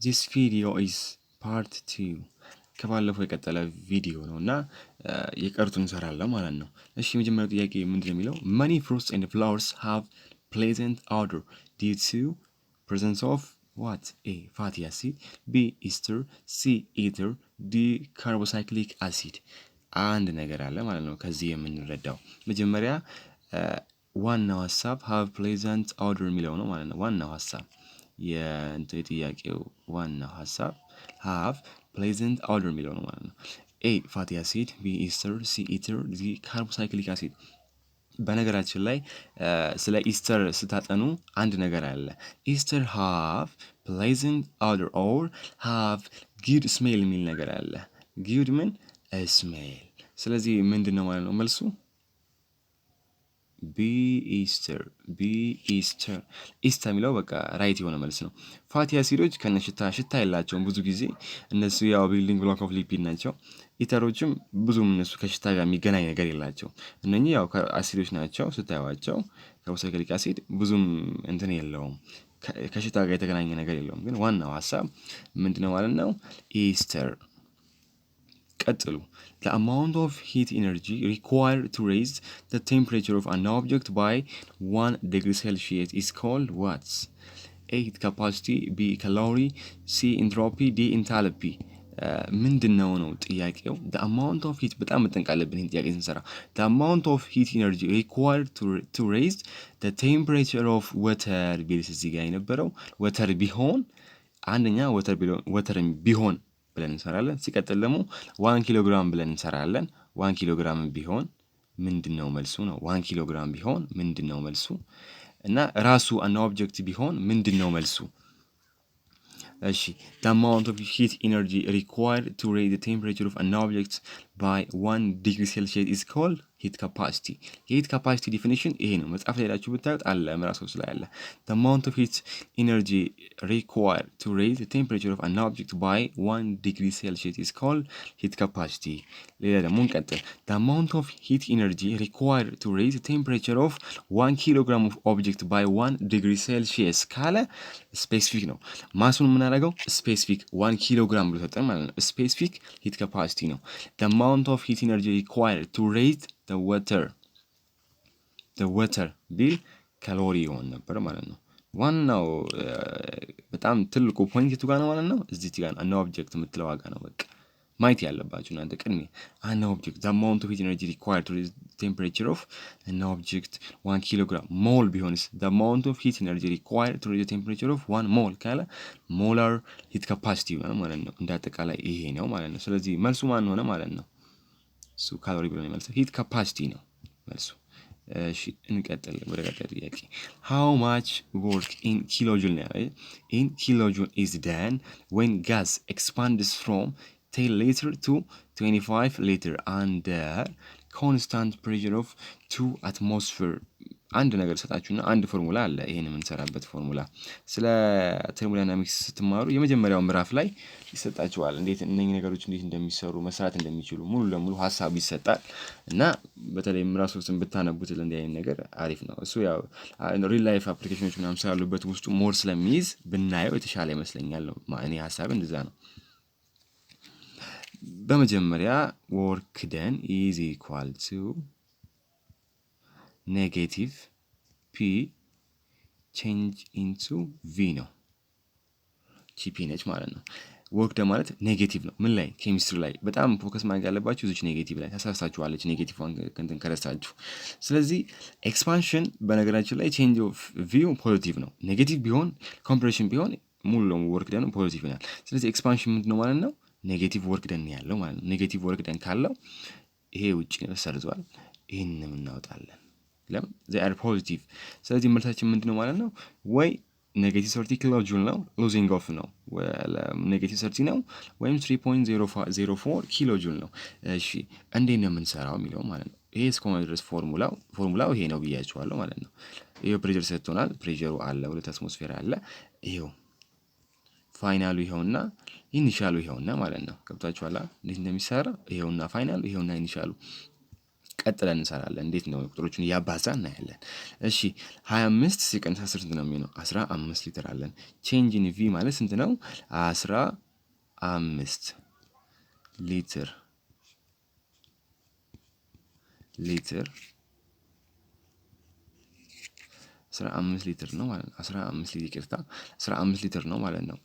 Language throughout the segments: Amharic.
This video is part 2 ከባለፈው የቀጠለ ቪዲዮ ነውና የቀሩትን እንሰራለን ማለት ነው። እሺ የመጀመሪያው ጥያቄ ምንድነው የሚለው many fruits and flowers have pleasant odor due to presence of what? A. fatty acid, B. ester, C. ether, D. carbocyclic acid አንድ ነገር አለ ማለት ነው ከዚህ የምንረዳው መጀመሪያ ዋናው ሐሳብ have pleasant odor የሚለው ነው ማለት ነው ዋናው ሐሳብ የጥያቄው ዋናው ሐሳብ have pleasant odor የሚለው ነው ማለት ነው A fatty acid, B ester, C ether, D carbocyclic acid በነገራችን ላይ ስለ ኢስተር ስታጠኑ አንድ ነገር አለ ኢስተር have pleasant odor or have good smell የሚል ነገር አለ good ምን smell ስለዚህ ምንድነው ማለት ነው መልሱ B Easter ኢስተር የሚለው በቃ ራይት የሆነ መልስ ነው ፋቲ አሲዶች ሽታ የላቸውም ብዙ ጊዜ እነሱ ያው ቢልዲንግ ብሎክ ኦፍ ሊፒድ ናቸው ኢተሮችም ብዙም እነሱ ከሽታ ጋር የሚገናኝ ነገር የላቸው እነኚህ ያው አሲዶች ናቸው ስታዩዋቸው ካርቦክሲሊክ አሲድ ብዙም እንትን የለውም ከሽታ ጋር የተገናኘ ነገር የለውም ግን ዋናው ሐሳብ ምንድነው ማለት ነው ኢስተር ቀጥሉ the amount of heat energy required to raise the temperature of an object by 1 degree Celsius is called what? A. capacity, B. calorie, C. entropy, D. enthalpy ምንድነው ነው ጥያቄው the amount of heat በጣም መጠንቀቅ አለብን ይሄን ጥያቄ ስንሰራ the amount of heat energy required to raise the temperature of water ቢልስ እዚህ ጋር የነበረው water ቢሆን አንደኛ water ቢሆን ብለን እንሰራለን ሲቀጥል ደግሞ 1 ኪሎ ግራም ብለን እንሰራለን 1 ኪሎ ግራም ቢሆን ምንድነው መልሱ ነው 1 ኪሎ ግራም ቢሆን ምንድነው መልሱ እና ራሱ an object ቢሆን ምንድነው መልሱ እሺ the amount of heat energy required to raise the temperature of an object by 1 degree Celsius is called heat capacity heat capacity definition ይሄ ነው መጽሐፍ ላይ ሄዳችሁ ብታዩት አለ ምራሱ ላይ አለ the amount of heat energy required to raise the temperature of an object by 1 degree Celsius is called heat capacity ሌላ ደግሞ እንቀጥል the amount of heat energy required to raise the temperature of 1 kilogram of object by 1 degree Celsius ካለ ስፔሲፊክ ነው ማሱን የምናደርገው ስፔሲፊክ 1 kilogram ብሎ ተጠቅመን ማለት ነው ስፔሲፊክ heat capacity ነው the amount of heat energy required to raise the water ቢል ካሎሪ ይሆን ነበር ማለት ነው ዋናው በጣም ትልቁ ፖይንት የቱ ጋር ነው ማለት ነው እዚህ ጋር ነው ኦብጀክት የምትለው ዋጋ ነው በቃ ማየት ያለባችሁ እናንተ ቅድሜ an object the amount of heat energy required to raise the temperature of an object 1 kilogram mole ቢሆንስ the amount of heat energy required to raise the temperature of 1 mole ካለ molar heat capacity ማለት ነው እንዳጠቃላይ ይሄ ነው ማለት ነው ስለዚህ መልሱ ማን ሆነ ማለት ነው እሱ ካሎሪ ብሎ ነው መልሱ heat capacity ነው መልሱ እሺ እንቀጥል ወደ ቀጣዩ ጥያቄ how much work in kilojoule in kilojoule is done when gas expands from 10 liter to 25 liter under constant pressure of 2 atmosphere አንድ ነገር ሰጣችሁና አንድ ፎርሙላ አለ ይሄን የምንሰራበት ፎርሙላ ስለ ቴርሞዳይናሚክስ ስትማሩ የመጀመሪያው ምዕራፍ ላይ ይሰጣችኋል እንዴት እነኚህ ነገሮች እንዴት እንደሚሰሩ መስራት እንደሚችሉ ሙሉ ለሙሉ ሐሳብ ይሰጣል እና በተለይ ምዕራፎችን ብታነቡት ለእንዲህ አይነት ነገር አሪፍ ነው እሱ ያው ሪል ላይፍ አፕሊኬሽኖች ምናምን ስላሉበት ውስጡ ሞር ስለሚይዝ ብናየው የተሻለ ይመስለኛል ነው እኔ ሐሳብ እንደዛ ነው በመጀመሪያ work done is equal to negative p change into v ነው ቺፒ ነች ማለት ነው ወርክ ደ ማለት ኔጌቲቭ ነው ምን ላይ ኬሚስትሪ ላይ በጣም ፎከስ ማድረግ ያለባችሁ እዚህ ኔጌቲቭ ላይ ተሳስታችኋለች ኔጌቲቭ ዋን ከንትን ከረሳችሁ ስለዚህ ኤክስፓንሽን በነገራችን ላይ ቼንጅ ኦፍ ቪው ፖዚቲቭ ነው ኔጌቲቭ ቢሆን ኮምፕሬሽን ቢሆን ሙሉ ለሙሉ ወርክ ደን ፖዚቲቭ ይሆናል ስለዚህ ኤክስፓንሽን ምንድነው ማለት ነው ኔጌቲቭ ወርክ ደን ያለው ማለት ነው ኔጌቲቭ ወርክ ደን ካለው ይሄ ውጪ ነው ሰርዟል ይሄንን እናወጣለን ለምን they are positive ስለዚህ መልሳችን ምንድነው ማለት ነው ወይ ኔጌቲቭ 30 ኪሎ ጁል ነው ሉዚንግ ኦፍ ነው ኔጌቲቭ 30 ነው ወይም 3.04 ኪሎ ጁል ነው እሺ እንዴት ነው የምንሰራው የሚለው ማለት ነው ይሄ እስከሆነ ድረስ ፎርሙላው ይሄ ነው ብያችኋለሁ ማለት ነው ይሄው ፕሬሸር ሰጥቶናል ፕሬሸሩ አለ ሁለት አትሞስፌር አለ ይሄው ፋይናሉ ይሄውና ኢኒሻሉ ይሄውና ማለት ነው ገብታችኋል እንዴት እንደሚሰራ ይሄውና ፋይናሉ ይሄውና ኢኒሻሉ ቀጥለን እንሰራለን። እንዴት ነው ቁጥሮቹን እያባዛን እናያለን። እሺ 25 ሲቀንስ 10 ስንት ነው የሚሆነው? 15 ሊትር አለን። ቼንጅ ኢን ቪ ማለት ስንት ነው? 15 ሊትር 15 ሊትር ነው ማለት ነው። 15 ሊትር ይቅርታ 15 ሊትር ነው ማለት ነው።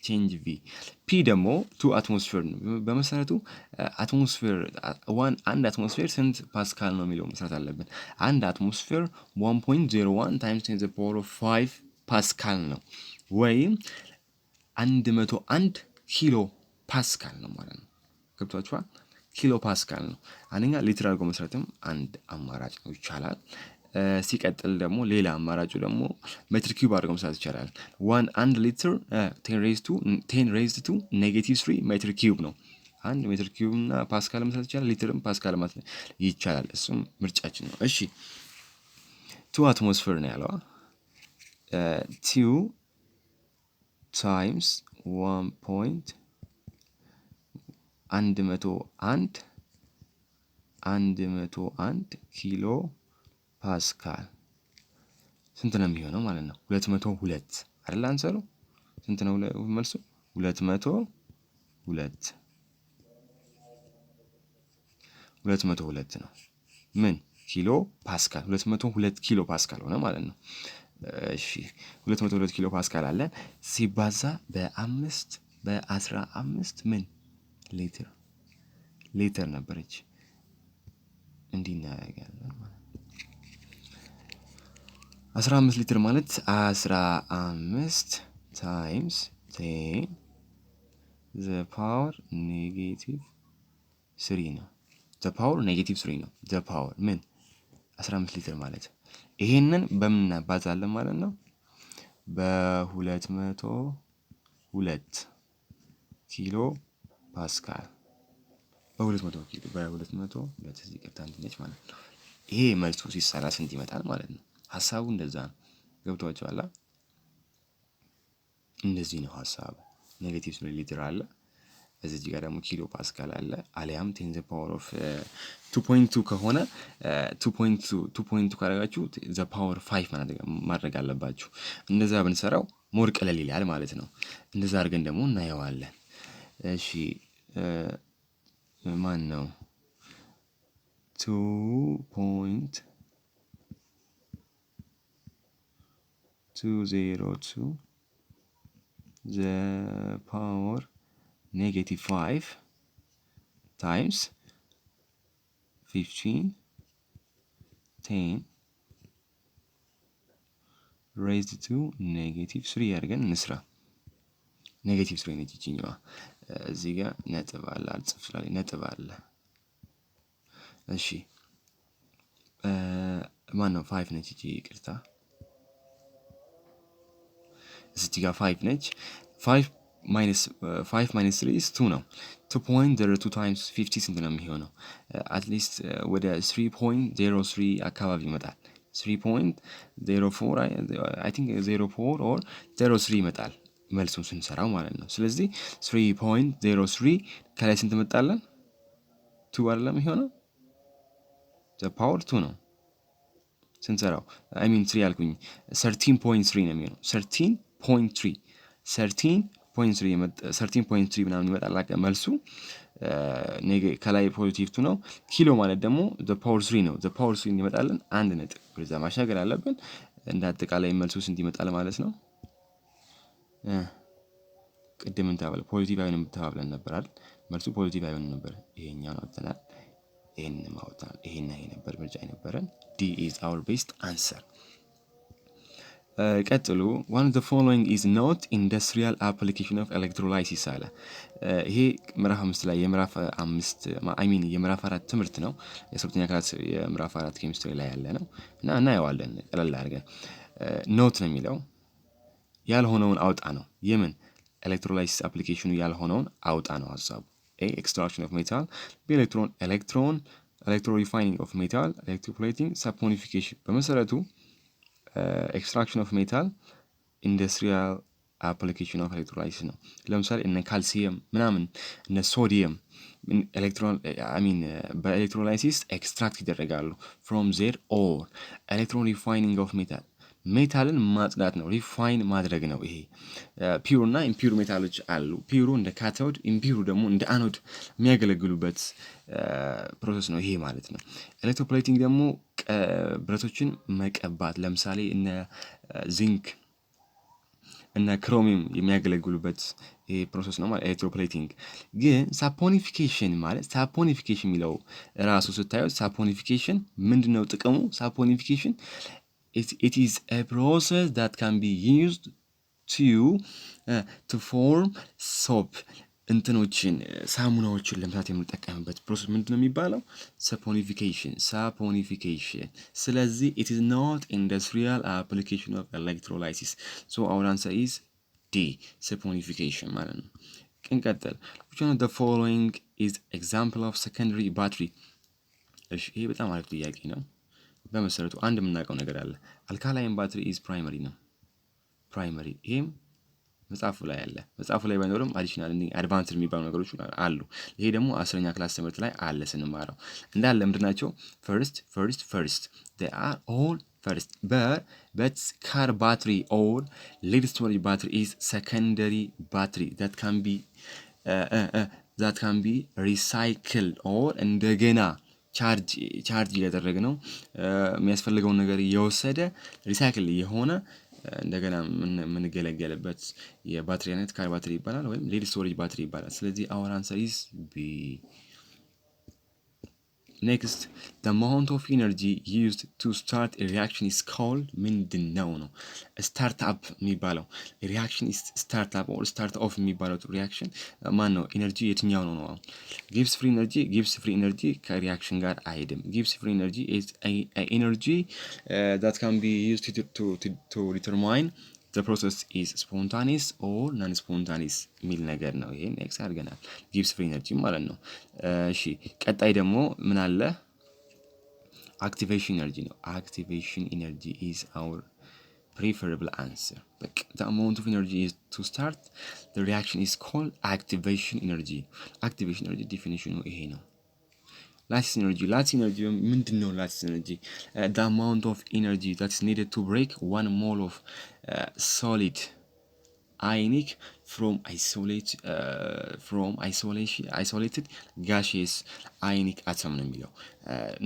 ቼንጅ ቪ ፒ ደግሞ 2 አትሞስፌር ነው። በመሰረቱ አትሞስፌር አንድ አትሞስፌር ስንት ፓስካል ነው የሚለው መስራት አለብን። አንድ አትሞስፌር 1.01 ታይምስ 10 to the power of 5 ፓስካል ነው ወይም 101 ኪሎ ፓስካል ነው ማለት ነው። ገብቷችኋል? ኪሎ ፓስካል ነው። አንደኛ ሊትር አድርጎ መስራትም አንድ አማራጭ ነው፣ ይቻላል። ሲቀጥል ደግሞ ሌላ አማራጩ ደግሞ ሜትር ኪዩብ አድርገው መስራት ይቻላል። 1 ሊትር 10 ሬይዝድ ቱ -3 ሜትር ኪዩብ ነው። አንድ ሜትር ኪዩብ እና ፓስካል መስራት ይቻላል። ሊትርም ፓስካል ማለት ይቻላል። እሱም ምርጫችን ነው። እሺ 2 አትሞስፌር ነው ያለው። 2 ታይምስ 101 ኪሎ ፓስካል ስንት ነው የሚሆነው ማለት ነው? 202 አይደል? አንሰሩ ስንት ነው መልሱ? 202 ነው። ምን ኪሎ ፓስካል 202 ኪሎ ፓስካል ሆነ ማለት ነው። እሺ 202 ኪሎ ፓስካል አለ ሲባዛ በ15 ምን ሊትር ነበረች። እንዲህ እናደርጋለን ማለት 15 ሊትር ማለት 15 ታይምስ 10 the power -3 ነው። the power -3 ነው። the power ምን 15 ሊትር ማለት ይሄንን በምን እናባዛለን ማለት ነው? በ202 ኪሎ ፓስካል በ202 እዚህ ቀጥታ እንድነች ማለት ነው። ይሄ መልሱ ሲሰራ ስንት ይመጣል ማለት ነው? ሐሳቡ እንደዛ ነው። ገብቷችኋል? እንደዚህ ነው ሐሳቡ። -3 ሊትር አለ እዚህ ጋር ደግሞ ኪሎ ፓስካል አለ። አሊያም 10 the power of 2.2 ከሆነ 2.2 ካደረጋችሁ the power 5 ማድረግ አለባችሁ። እንደዛ ብንሰራው ሞር ቀለል ይላል ማለት ነው። እንደዛ አድርገን ደግሞ እናየዋለን። እሺ ማን ነው 2.202 the power -5 times 15 10 raised to -3 አድርገን እንስራ። -3 ነች ይችኛዋ። እዚህ ጋር ነጥብ አለ አልጽፍ ስላለኝ ነጥብ አለ። እሺ ማን ነው 5 ነች ይቺ ይቅርታ። እዚህ ጋር 5 ነች። 5 minus 3 is 2 ነው። 2.02 times 50 ስንት ነው የሚሆነው? አትሊስት ወደ 3.03 አካባቢ ይመጣል። 3.04 I think 04 or 03 ይመጣል መልሱን ስንሰራው ማለት ነው። ስለዚህ 3.03 ከላይ ስንት መጣለን? 2 አይደለም የሚሆነው the power 2 ነው ስንሰራው። I mean 3 አልኩኝ 13.3 ነው የሚሆነው 13.3 ምናምን ይመጣል መልሱ። ከላይ ፖዚቲቭ 2 ነው። ኪሎ ማለት ደግሞ the power 3 ነው። the power 3 እንዲመጣለን አንድ ነጥብ ወደዛ ማሻገር አለብን። እንደ አጠቃላይ መልሱ ስንት ይመጣል ማለት ነው? ቅድም እንታበለ ፖዚቲቭ አይሆንም ተባብለን ነበር አይደል? መልሱ ፖዚቲቭ አይሆንም ነበር። ይሄኛውን አውጥተናል። ይሄንን ማውጣት ይሄን ነበር ምርጫ የነበረን። D is our best answer። ቀጥሉ one of the following is not industrial application of electrolysis አለ። ይሄ ምዕራፍ 5 ላይ የምዕራፍ 5 I mean የምዕራፍ 4 ትምህርት ነው። የሶስተኛ ክላስ የምዕራፍ 4 ኬሚስትሪ ላይ ያለ ነው እና እናየዋለን ቀለል አድርገን። ኖት ነው የሚለው ያልሆነውን አውጣ ነው። የምን ኤሌክትሮላይሲስ አፕሊኬሽኑ ያልሆነውን አውጣ ነው ሐሳቡ። A extraction of metal B electro refining of metal electroplating saponification በመሰረቱ ኤክስትራክሽን ኦፍ ሜታል ኢንዱስትሪያል አፕሊኬሽን ኦፍ ኤሌክትሮላይሲስ ነው። ለምሳሌ እነ ካልሲየም ምናምን እነ ሶዲየም በኤሌክትሮላይሲስ ኤክስትራክት ይደረጋሉ ፍሮም ዜር ኦር ኤሌክትሮን ሪፋይኒንግ ኦፍ ሜታል ሜታልን ማጽዳት ነው፣ ሪፋይን ማድረግ ነው። ይሄ ፒውር እና ኢምፒውር ሜታሎች አሉ። ፒውሩ እንደ ካቶድ፣ ኢምፒውሩ ደግሞ እንደ አኖድ የሚያገለግሉበት ፕሮሰስ ነው ይሄ ማለት ነው። ኤሌክትሮፕሌቲንግ ደግሞ ብረቶችን መቀባት፣ ለምሳሌ እነ ዚንክ እና ክሮሚየም የሚያገለግሉበት ፕሮሰስ ነው ማለት ኤሌክትሮፕሌቲንግ። ግን ሳፖኒፊኬሽን ማለት ሳፖኒፊኬሽን የሚለው ራሱ ስታዩት ሳፖኒፊኬሽን ምንድነው ጥቅሙ? ሳፖኒፊኬሽን it is a process that can be used to form soap እንትኖችን ሳሙናዎችን ለመስራት የምንጠቀምበት ፕሮሰስ ምንድነው የሚባለው? ሳፖኒፊኬሽን። ስለዚህ it is not industrial application of electrolysis. so our answer is D, saponification ማለት ነው። እንቀጥል። which one of the following is example of secondary battery? እሺ ይሄ በጣም አሪፍ ጥያቄ ነው። በመሰረቱ አንድ የምናውቀው ነገር አለ። አልካላይን ባትሪ ኢዝ ፕራይመሪ ነው። ፕራይመሪ ይሄም መጽሐፉ ላይ አለ። መጽሐፉ ላይ ባይኖርም አዲሽናል አድቫንስድ የሚባሉ ነገሮች አሉ። ይሄ ደግሞ 10ኛ ክላስ ትምህርት ላይ አለ ስንማረው እንዳለ ምንድናቸው? first they are all first but car battery or lead storage battery is secondary battery that can be recycled or እንደገና ቻርጅ እያደረገ ነው የሚያስፈልገውን ነገር እየወሰደ ሪሳይክል የሆነ እንደገና የምንገለገልበት የባትሪ አይነት ካር ባትሪ ይባላል ወይም ሌድ ስቶሬጅ ባትሪ ይባላል። ስለዚህ our answer is B. next the amount of energy used to start a reaction is called ምንድነው ነው? ስታርትአፕ የሚባለው ሪአክሽን is startup or start off የሚባለው ሪአክሽን ማን ነው? ኤነርጂ የትኛው ነው? gives free energy ከሪአክሽን ጋር አይሄድም። gives free energy is a energy that can be used to determine the process is spontaneous or non-spontaneous የሚል ነገር ነው። ይሄን ኤክስ አድርገናል። gives free energy ማለት ነው። እሺ ቀጣይ ደግሞ ምን አለ? activation energy ነው። activation energy is our preferable answer. the amount of energy is to start the reaction is called activation energy. activation energy definition ይሄ ነው። lattice energy ምንድነው? lattice energy the amount of energy that is needed to break 1 mole of solid ionic from isolated gaseous ionic atom ነው የሚለው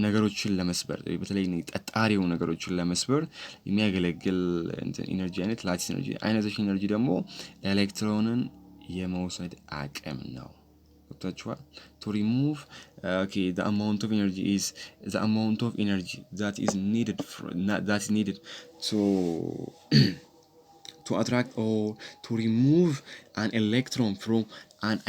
ነገሮችን ለመስበር በተለይ ጠጣሪው ነገሮችን ለመስበር የሚያገለግል ኢነርጂ አይነት lattice energy። ionization energy ደግሞ ኤሌክትሮንን የመውሰድ አቅም ነው። to remove the amount of energy that is needed to attract or to remove an electron from an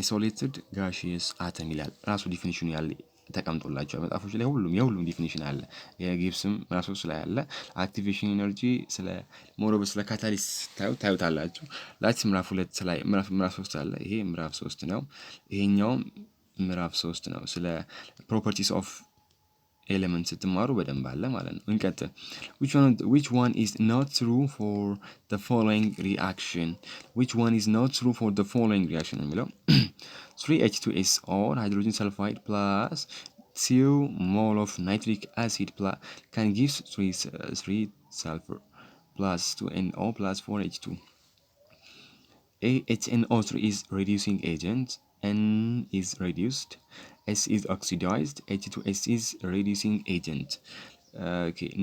isolated gaseous atom ይላል። ራሱ ዲፊኒሽኑ ያለ ተቀምጦላችኋል መጽሐፎች ላይ የሁሉም ዲፊኒሽን አለ። የጊብስም ራሱ ላይ አለ። አክቲቬሽን ኤነርጂ ስለ ሞሮብ ስለ ካታሊስት ታዩታላችሁ። ላቲስ ምዕራፍ 2 ላይ ምዕራፍ 3 አለ። ይሄ ምዕራፍ 3 ነው። ይሄኛው ምዕራፍ 3 ነው። ስለ ፕሮፐርቲስ ኦፍ ኤሌመንት ስትማሩ በደንብ አለ ማለት ነው። እንቀጥል። which one is not true for the following reaction? የሚለው 3H2SO hydrogen sulfide plus 2 mole of nitric acid can give 3 sulfur plus 2NO plus 4H2. HNO3 is reducing agent, N is reduced, S is oxidized, H2S is reducing agent.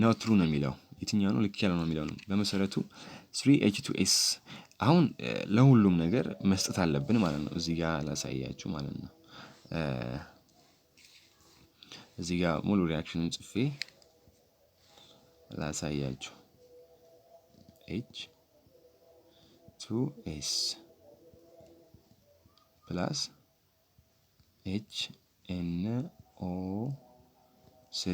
not true ነው የሚለው የትኛው ነው? ልክ ያለው ነው የሚለው ነው። በመሰረቱ 3H2S አሁን ለሁሉም ነገር መስጠት አለብን ማለት ነው። እዚህ ጋር ላሳያችሁ ማለት ነው። እዚህ ጋር ሙሉ ሪአክሽኑን ጽፌ ላሳያችሁ። H2S plus HNO3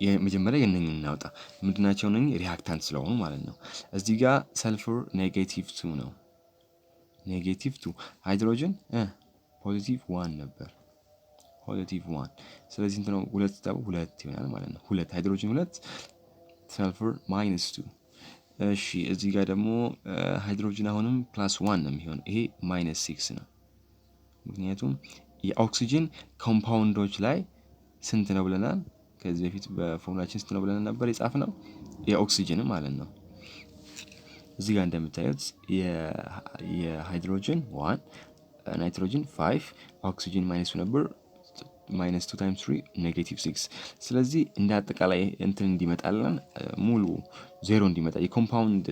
የመጀመሪያ የነኝን እናውጣ። ምንድናቸው ነኝ? ሪአክታንት ስለሆኑ ማለት ነው። እዚህ ጋር ሰልፈር -2 ነው። -2 ሃይድሮጅን +1 ነበር። +1 ስለዚህ እንት ነው 2 ይሆናል ማለት ነው። 2 ሃይድሮጅን 2 ሰልፈር -2 እሺ እዚህ ጋር ደግሞ ሃይድሮጅን አሁንም +1 ነው የሚሆነው ይሄ -6 ነው ምክንያቱም የኦክሲጅን ኮምፓውንዶች ላይ ስንት ነው ብለናል ከዚህ በፊት በፎርሙላችን ስንት ነው ብለን ነበር የጻፍነው የኦክሲጅን ማለት ነው እዚህ ጋር እንደምታዩት የሃይድሮጅን 1 ናይትሮጅን 5 ኦክሲጅን -2 ነበር -2 times 3 -6 ስለዚህ እንደ አጠቃላይ እንትን እንዲመጣልን ሙሉ ዜሮ እንዲመጣ የኮምፓውንድ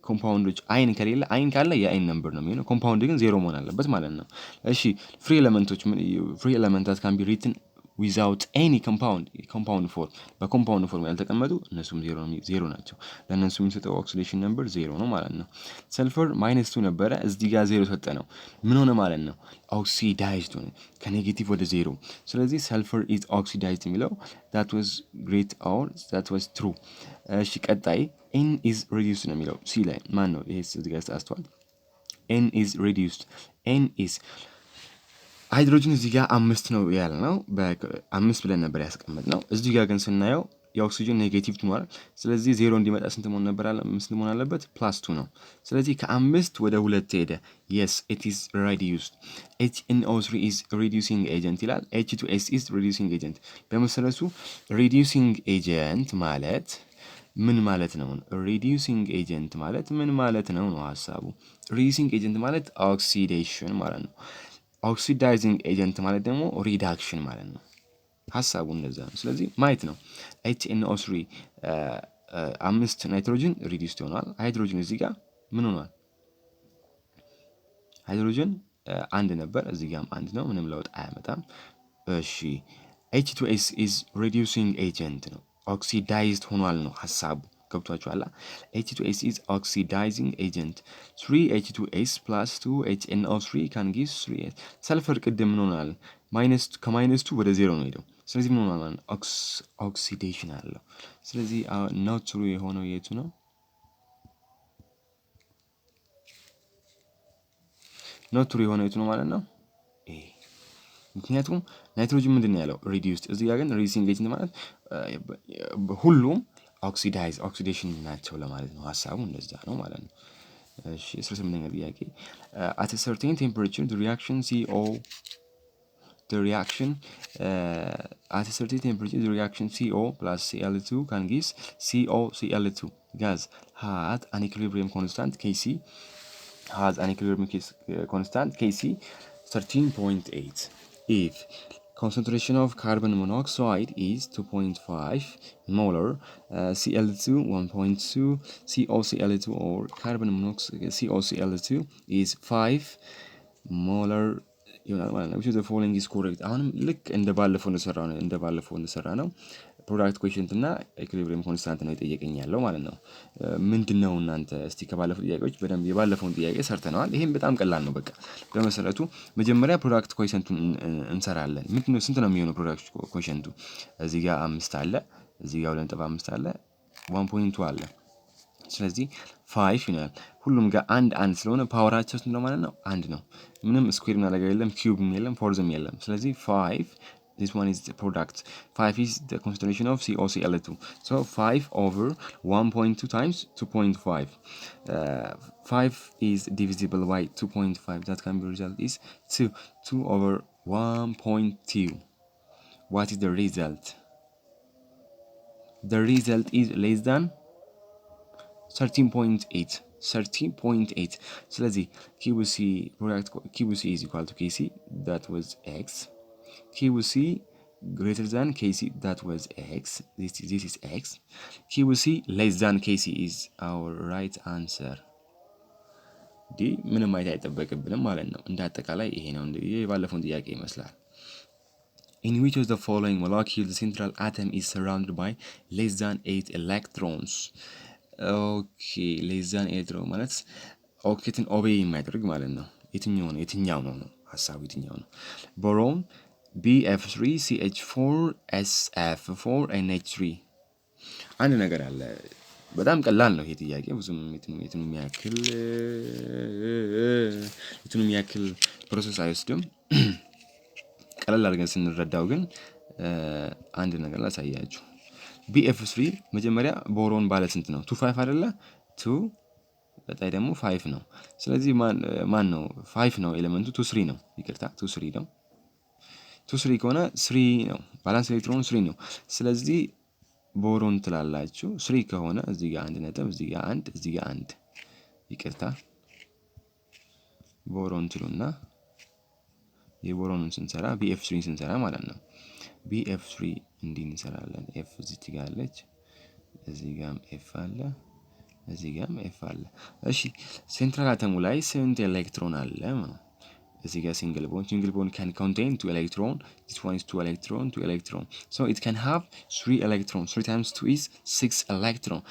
ኮምፓውንዶች አይን ከሌለ አይን ካለ የአይን ነምበር ነው የሚሆነው ኮምፓውንድ ግን ዜሮ መሆን አለበት ማለት ነው እሺ ፍሪ ኤሌመንቶች ፍሪ ኤሌመንታት can be written without any compound form በኮምፓውንድ ፎርም ያልተቀመጡ እነሱም ዜሮ ናቸው ለነሱ የሚሰጠው ኦክሲዴሽን ነምበር ዜሮ ነው ማለት ነው ሰልፈር -2 ነበረ እዚህ ጋር ዜሮ ሰጠ ነው ምን ሆነ ማለት ነው ኦክሲዳይዝድ ሆነ ከኔጌቲቭ ወደ ዜሮ ስለዚህ ሰልፈር is oxidized የሚለው that was great or that was true እሺ ቀጣይ n is reduced ነው የሚለው ሲ ላይ ማን ነው ይሄ እዚህ ጋር ተሳስቷል n is reduced n is ሃይድሮጅን እዚህ ጋር 5 ነው ያልነው በ5 ብለን ነበር ያስቀመጥነው እዚህ ጋር ግን ስናየው የኦክሲጅን ኔጌቲቭ ሆኗል ስለዚህ ዜሮ እንዲመጣ ስንት መሆን ነበር መሆን አለበት +2 ነው ስለዚህ ከ5 ወደ 2 ሄደ yes it is reduced HNO3 is reducing agent ይላል H2S is reducing agent በመሰረቱ reducing agent ማለት ምን ማለት ነው reducing agent ማለት ምን ማለት ነው ሐሳቡ reducing agent ማለት oxidation ማለት ነው oxidizing agent ማለት ደግሞ reduction ማለት ነው ሐሳቡ እንደዛ ነው ስለዚህ ማየት ነው HNO3 5 ናይትሮጅን reduced ሆኗል ሃይድሮጅን እዚህ ጋር ምን ሆኗል ሃይድሮጅን አንድ ነበር እዚህ ጋርም አንድ ነው ምንም ለውጥ አያመጣም እሺ H2S is reducing agent ነው oxidized ሆኗል ነው ሐሳቡ ገብቷችኋል H2S is oxidizing agent 3H2S plus 2HNO3 can give 3H ሰልፈር ቅድም ምን ሆናል ከ-2 ወደ 0 ነው ሄደው ስለዚህ ምን ሆናል ማለት ኦክሲዴሽን አለው ስለዚህ not true የሆነው የቱ ነው not true የሆነው የቱ ነው ማለት ነው ምክንያቱም ናይትሮጅን ምንድን ነው ያለው reduced እዚህ ጋር ግን reducing agent ማለት ሁሉም oxidation ናቸው ለማለት ነው ሐሳቡ እንደዛ ነው ማለት ነው እሺ 18ኛ ጥያቄ at a certain temperature the reaction at a certain temperature the reaction CO plus Cl2 can give COCl2 gas has an equilibrium constant Kc 13.8 if concentration of carbon monoxide is 2.5 molar Cl2 1.2 COCl2 or carbon monoxide COCl2 is 5 molar which of the following is correct አሁንም ልክ እንደባለፈው እንደሰራ ነው ፕሮዳክት ኮኤፊሺየንት እና ኢኩሊብሪየም ኮንስታንት ነው የጠየቀኝ ያለው ማለት ነው ምንድነው እናንተ እስቲ ከባለፈው ጥያቄዎች በደንብ የባለፈውን ጥያቄ ሰርተናል ይሄም በጣም ቀላል ነው በቃ በመሰረቱ መጀመሪያ ፕሮዳክት ኮኤፊሺየንቱን እንሰራለን ምንድነው ስንት ነው የሚሆነው ፕሮዳክት ኮኤፊሺየንቱ እዚህ ጋር 5 አለ እዚህ ጋር 2.5 አለ 1.2 አለ ስለዚህ 5 ይሆናል ሁሉም ጋር አንድ ስለሆነ ፓወራቸው ስንት ነው ማለት ነው አንድ ነው ምንም ስኩዌር ነገር የለም ኪዩብ የለም ፎርዝም የለም ስለዚህ 5 this one is the product 5 is the concentration of COCl2 so 5 over 1.2 times 2.5 5 is divisible by 2.5 that can be result is 2 over 1.2 what is the result is less than 13.8 ስለዚህ QC is equal to KC that was X QC greater than KC that was X this is X QC less than KC is our right answer ዲ ምንም አይጠበቅብንም ማለት ነው እንደ አጠቃላይ ይሄ ነው እንደ የባለፈውን ጥያቄ ይመስላል In which of the following molecule the central atom is surrounded by less than 8 electrons okay less than 8 ማለት ኦክቴትን ኦቤይ የሚያደርግ ማለት ነው የትኛው ነው ሐሳቡ የትኛው ነው ቦሮን BF3CH4SF4NH3 አንድ ነገር አለ በጣም ቀላል ነው ይሄ ጥያቄ ብዙም የትንም ያክል ፕሮሰስ አይወስድም ቀላል አድርገን ስንረዳው ግን አንድ ነገር ላሳያችሁ BF3 መጀመሪያ ቦሮን ባለ ስንት ነው? 2 5 አይደለ? 2 በጣይ ደግሞ 5 ነው። ስለዚህ ማን ነው 5 ነው ኤሌመንቱ 2 3 ነው። ይቅርታ 2 3 ነው። 2 3 ከሆነ 3 ነው። ባላንስ ኤሌክትሮን 3 ነው። ስለዚህ ቦሮን ትላላችሁ 3 ከሆነ እዚህ ጋር 1 ነጥብ እዚህ ጋር 1 እዚህ ጋር 1 ይቅርታ ቦሮን ትሉና የቦሮንን ስንሰራ BF3 ስንሰራ ማለት ነው። BF3 እንዲህ እንሰራለን። F እዚህ ጋር አለች፣ እዚህ ጋርም F አለ፣ እዚህ ጋርም F አለ። እሺ ሴንትራል አተሙ ላይ ስንት ኤሌክትሮን አለ? እዚህ ጋር ሲንግል ቦንድ can contain 2 electron. This one is 2 electron. So it can have 3 electrons. 3 times 2 is 6 electron.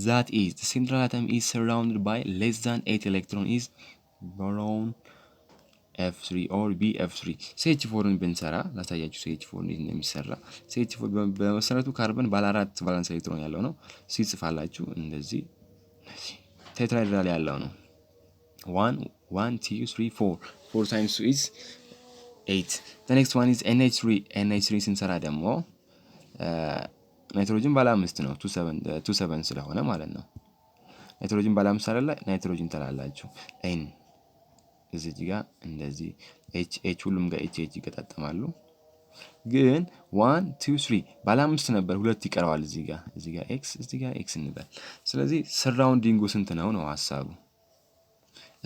That is the central atom is surrounded by less than 8 electron is boron F3 or BF3. CH4ን ብንሰራ ላሳያችሁ CH4 እንዴት እንደሚሰራ። CH4 በመሰረቱ ካርበን ባለ 4 ቫላንስ ኤሌክትሮን ያለው ነው። ሲጽፋላችሁ እንደዚህ ቴትራሄድራል ያለው ነው። 1 1 2 3 4 4 times 2 is 8. The next one is NH3 ስንሰራ ደግሞ ናይትሮጅን ባለ 5 ነው 27 ስለሆነ ማለት ነው። ናይትሮጅን ባለ 5 አይደለ? ናይትሮጅን ተላላችሁ N እዚህ ጋር እንደዚህ H ሁሉም ጋር H ይገጣጠማሉ። ግን 1 2 3 ባለ 5 ነበር፣ ሁለት ይቀረዋል እዚህ ጋር X እዚህ ጋር X እንበል። ስለዚህ ሰራውንዲንጉ ስንት ነው ነው ሐሳቡ።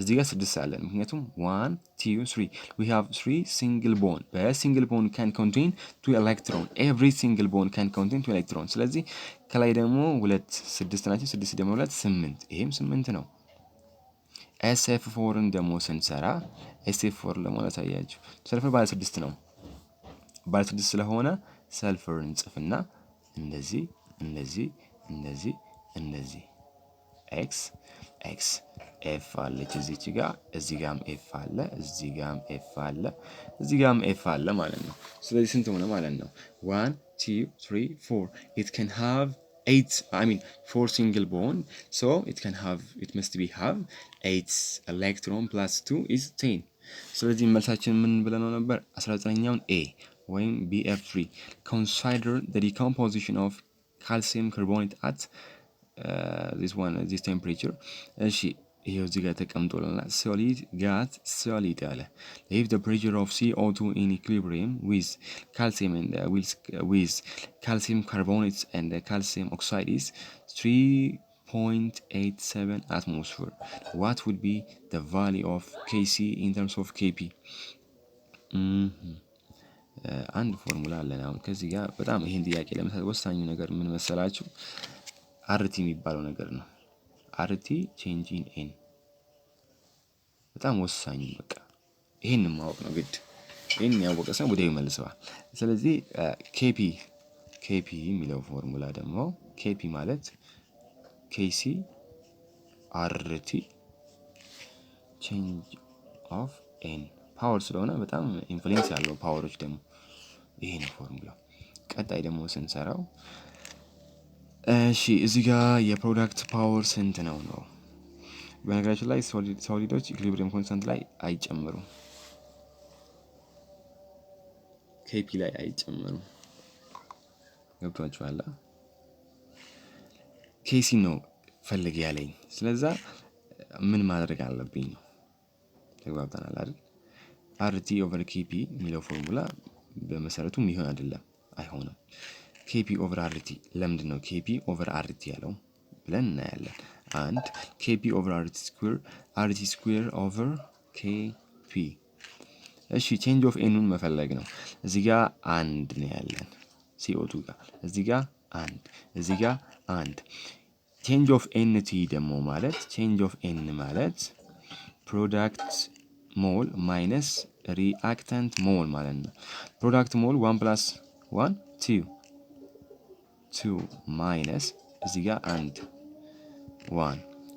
እዚህ ጋር 6 አለን፣ ምክንያቱም 1 2 3 we have 3 single bond. A single bond can contain 2 electron. Every single bond can contain 2 electron. ስለዚህ ከላይ ደግሞ 2 6 ናቸው። 6 ደግሞ 2 8፣ ይሄም 8 ነው። SF4ን ደግሞ ስንሰራ SF4 ለማለት አያችሁ ሰልፈር ባለ 6 ነው። ባለ 6 ስለሆነ ሰልፈርን ጽፍና እንደዚህ እንደዚህ እንደዚህ እንደዚህ X F አለች እዚች ጋር፣ እዚህ ጋርም F አለ፣ እዚህ ጋርም F አለ፣ እዚህ ጋርም F አለ ማለት ነው። ስለዚህ ስንት ሆነ ማለት ነው? 1 2 3 4 it can have 4 single bond, so it must be have 8 electron plus 2 is 10. ስለዚህ መልሳችን ምን ብለነው ነበር? 19ኛውን A ወይም BF3 consider the decomposition of calcium carbonate at this temperature. እሺ ይሄው እዚህ ጋር ተቀምጦልናል። solid አለ if the pressure of CO2 in equilibrium with calcium and with calcium carbonate and calcium oxide is 3.87 atmosphere, what would be the value of Kc in terms of Kp? አንድ ፎርሙላ አለን። አሁን ከዚህ ጋር በጣም ይሄን ጥያቄ ለመስራት ወሳኙ ነገር ምን መሰላችሁ? RT የሚባለው ነገር ነው። RT change in N በጣም ወሳኝ በቃ ይሄን ማወቅ ነው ግድ። ይሄን ያወቀ ሰው ወዲያው ይመልሰዋል። ስለዚህ KP የሚለው ፎርሙላ ደግሞ KP ማለት Kc RT change of N ፓወር ስለሆነ በጣም ኢንፍሉዌንስ ያለው ፓወሮች ደግሞ ይሄ ነው ፎርሙላው። ቀጣይ ደግሞ ስንሰራው እሺ እዚህ ጋር የፕሮዳክት ፓወር ስንት ነው? በነገራችን ላይ ሶሊዶች ኢኩሊብሪየም ኮንስታንት ላይ አይጨምሩም፣ KP ላይ አይጨምሩም። ገብቷችኋል? KC ነው ፈልግ ያለኝ። ስለዚህ ምን ማድረግ አለብኝ ነው። ተግባብተናል አይደል? RT over KP የሚለው ፎርሙላ በመሰረቱ የሚሆን አይደለም፣ አይሆንም። KP over RT ለምንድን ነው KP over RT ያለው ብለን እናያለን። and KP over RT square over KP። እሺ change of N መፈለግ ነው። እዚህ ጋር አንድ ነው ያለን CO2 ጋር፣ እዚህ ጋር አንድ change of NT ደግሞ ማለት change of N ማለት product mole minus reactant mole ማለት ነው። product mole 1 plus 1 2 minus እዚህ ጋር 1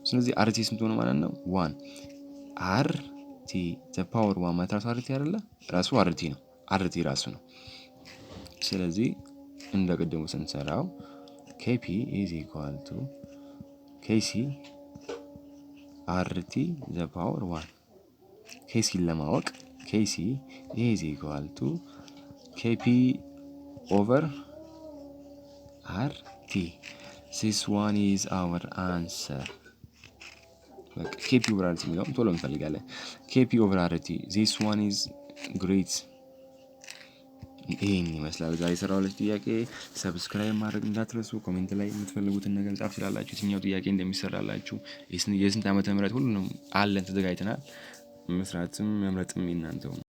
ስለዚህ RT ስንት ሆነ ማለት ነው? 1 RT the power 1 ማለት RT አይደለ? ራሱ RT ነው። RT ራሱ ነው። ስለዚህ እንደቀደሙ ስንሰራው KP is equal to KC RT the power 1 KC ለማወቅ KC is equal to KP over RT This one is our answer. KP over RT የሚለውም ቶሎ እንፈልጋለን። KP over RT. This one is great. ይሄን ይመስላል ዛሬ የሰራሁላችሁ ጥያቄ። ሰብስክራይብ ማድረግ እንዳትረሱ። ኮሜንት ላይ የምትፈልጉትን ነገር ጻፍ ትችላላችሁ። የትኛው ጥያቄ እንደሚሰራላችሁ የስንት ዓመተ ምህረት ሁሉንም አለን ተዘጋጅተናል። መስራትም መምረጥም እናንተው